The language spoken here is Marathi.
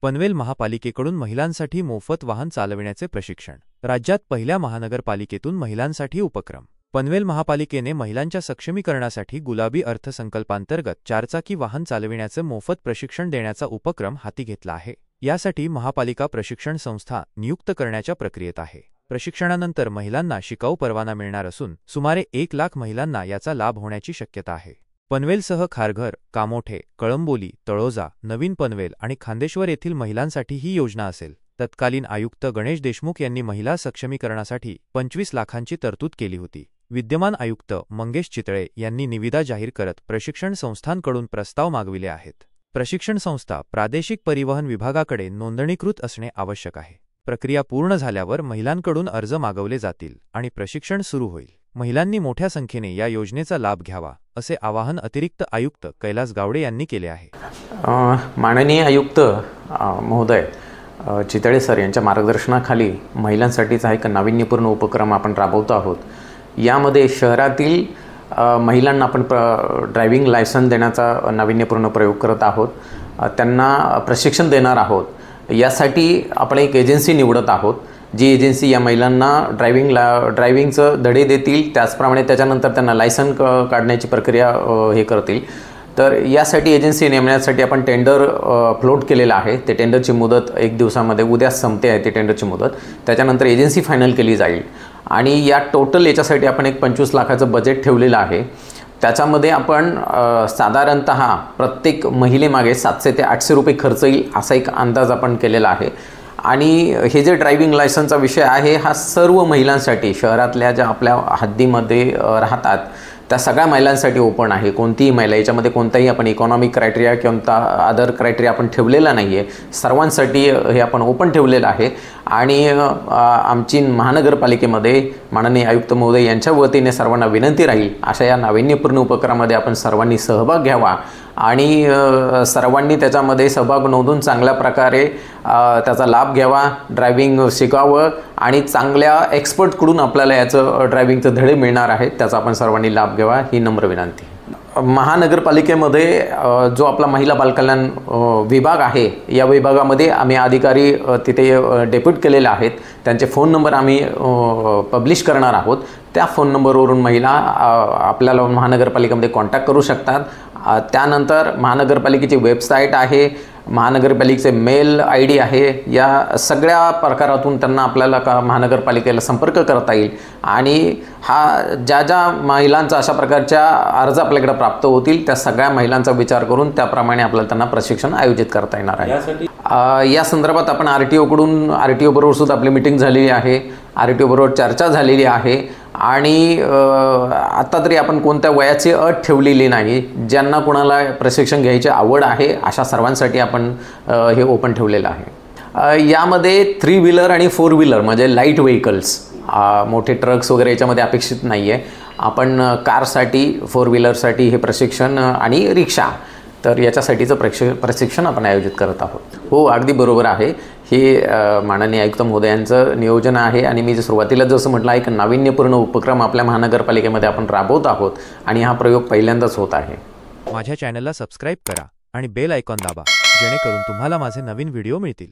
पनवेल महापालिकेकडून महिलांसाठी मोफत वाहन चालविण्याचे प्रशिक्षण। राज्यात पहिल्या महानगरपालिकेतून महिलांसाठी उपक्रम। पनवेल महापालिकेने महिलांच्या सक्षमीकरणासाठी गुलाबी अर्थसंकल्पांतर्गत चारचाकी वाहन चालविण्याचे मोफत प्रशिक्षण देण्याचा उपक्रम हाती घेतला आहे। यासाठी महापालिका प्रशिक्षण संस्था नियुक्त करण्याच्या प्रक्रियेत आहे। प्रशिक्षणानंतर महिलांना शिकाऊ परवाना मिळणार असून सुमारे 1 लाख महिलांना याचा लाभ होण्याची शक्यता आहे। पनवेलसह खारघर, कामोठे, कळंबोली, तळोजा, नवीन पनवेल आणि खांदेश्वर येथील महिलांसाठी ही योजना असेल। तत्कालीन आयुक्त गणेश देशमुख यांनी महिला सक्षमीकरणासाठी 25 लाखांची तरतूद केली होती। विद्यमान आयुक्त मंगेश चितळे यांनी निविदा जाहीर करत प्रशिक्षण संस्थांकडून प्रस्ताव मागविले आहेत। प्रशिक्षण संस्था प्रादेशिक परिवहन विभागाकडे नोंदणीकृत असणे आवश्यक आहे। प्रक्रिया पूर्ण झाल्यावर महिलांकडून अर्ज मागवले जातील आणि प्रशिक्षण सुरू होईल। महिलांनी मोठ्या संख्येने या योजनेचा लाभ घ्यावा असे आवाहन अतिरिक्त आयुक्त कैलास गावडे यांनी केले आहे। माननीय आयुक्त महोदय चितळे सर यांच्या मार्गदर्शनाखाली महिलांसाठीचा एक नाविन्यपूर्ण उपक्रम आपण राबवतो आहोत। यामध्ये शहरातील महिलांना आपण ड्रायव्हिंग लायसन्स देण्याचा नाविन्यपूर्ण प्रयोग करत आहोत। त्यांना प्रशिक्षण देणार आहोत। यासाठी आपण एक एजन्सी निवडत आहोत, जी एजन्सी या महिलांना ड्रायव्हिंगचं धडे देतील, त्याचप्रमाणे त्याच्यानंतर त्यांना लायसन काढण्याची प्रक्रिया हे करतील। तर यासाठी एजन्सी नेमण्यासाठी आपण टेंडर फ्लोट केलेलं आहे। ते टेंडरची मुदत 1 दिवसामध्ये उद्या संपते आहे ती टेंडरची मुदत। त्याच्यानंतर एजन्सी फायनल केली जाईल आणि या टोटल याच्यासाठी आपण एक 25 लाखाचं बजेट ठेवलेलं आहे। त्याच्यामध्ये आपण साधारणतः प्रत्येक महिलेमागे 700 ते 800 रुपये खर्च येईल असा एक अंदाज आपण केलेला आहे। आणि हे जे ड्रायव्हिंग लायसन्सचा विषय आहे हा सर्व महिलांसाठी, शहरातल्या ज्या आपल्या हद्दीमध्ये राहतात त्या सगळ्या महिलांसाठी ओपन आहे। कोणतीही महिला, याच्यामध्ये कोणताही आपण इकॉनॉमिक क्रायटेरिया किंवा अदर क्रायटेरिया आपण ठेवलेला नाही आहे। सर्वांसाठी हे आपण ओपन ठेवलेलं आहे। आणि आमची महानगरपालिकेमध्ये माननीय आयुक्त महोदय यांच्या वतीने सर्वांना विनंती राहील, अशा या नाविन्यपूर्ण उपक्रमामध्ये आपण सर्वांनी सहभाग घ्यावा आणि सर्वांनी त्याच्यामध्ये सहभाग नोंदवून चांगल्या प्रकारे त्याचा लाभ घ्यावा, ड्रायव्हिंग शिकावं आणि चांगल्या एक्सपर्टकडून आपल्याला याचं ड्रायव्हिंगचं धडे मिळणार आहेत, त्याचा आपण सर्वांनी लाभ घ्यावा ही नम्र विनंती। महानगरपालिकेमध्ये जो आपला महिला बालकल्याण विभाग आहे, या विभागामध्ये आम्ही अधिकारी तिथे डेप्यूट केलेले आहेत। त्यांचे फोन नंबर आम्ही पब्लिश करणार आहोत। त्या फोन नंबरवरून महिला आपल्याला महानगरपालिकेमध्ये कॉन्टॅक्ट करू शकतात। त्यानंतर महानगरपालिकेची वेबसाईट आहे, महानगरपालिकेचे मेल ID आहे। या सगळ्या प्रकारातून त्यांना आपल्याला महानगरपालिकेला संपर्क करता येईल आणि ज्या महिलांचा अशा प्रकारच्या अर्ज आपल्याकडे प्राप्त होतील त्या सगळ्या महिलांचा विचार करून त्याप्रमाणे आपल्याला त्यांना प्रशिक्षण आयोजित करता येणार आहे। या संदर्भात आपण RTO कडून बरोबर सुद्धा आपली मीटिंग झालेली आहे, RTO बरोबर चर्चा झालेली आहे आणि आता तरी आपण कोणत्या वयाची अट ठेवलेली नाही। ज्यांना कोणाला प्रशिक्षण घ्यायची आवड आहे अशा सर्वांसाठी आपण हे ओपन ठेवलेलं आहे। यामध्ये 3 व्हीलर आणि 4 व्हीलर म्हणजे लाईट व्हेकल्स, मोठे ट्रक्स वगैरे याच्यामध्ये अपेक्षित नाही आहे। आपण कारसाठी, 4 व्हीलरसाठी हे प्रशिक्षण आणि रिक्षा, तर याच्यासाठीचं प्रशिक्षण आपण आयोजित करत आहोत। हो, अगदी बरोबर आहे। हे माननीय आयुक्त महोदयांचं नियोजन आहे आणि मी सुरुवातीला जसं म्हटलं एक नाविन्यपूर्ण उपक्रम आपल्या महानगरपालिकेमध्ये आपण राबवत आहोत आणि हा प्रयोग पहिल्यांदाच होत आहे। माझ्या चॅनलला सबस्क्राईब करा आणि बेल आयकॉन दाबा, जेणेकरून तुम्हाला माझे नवीन व्हिडिओ मिळतील।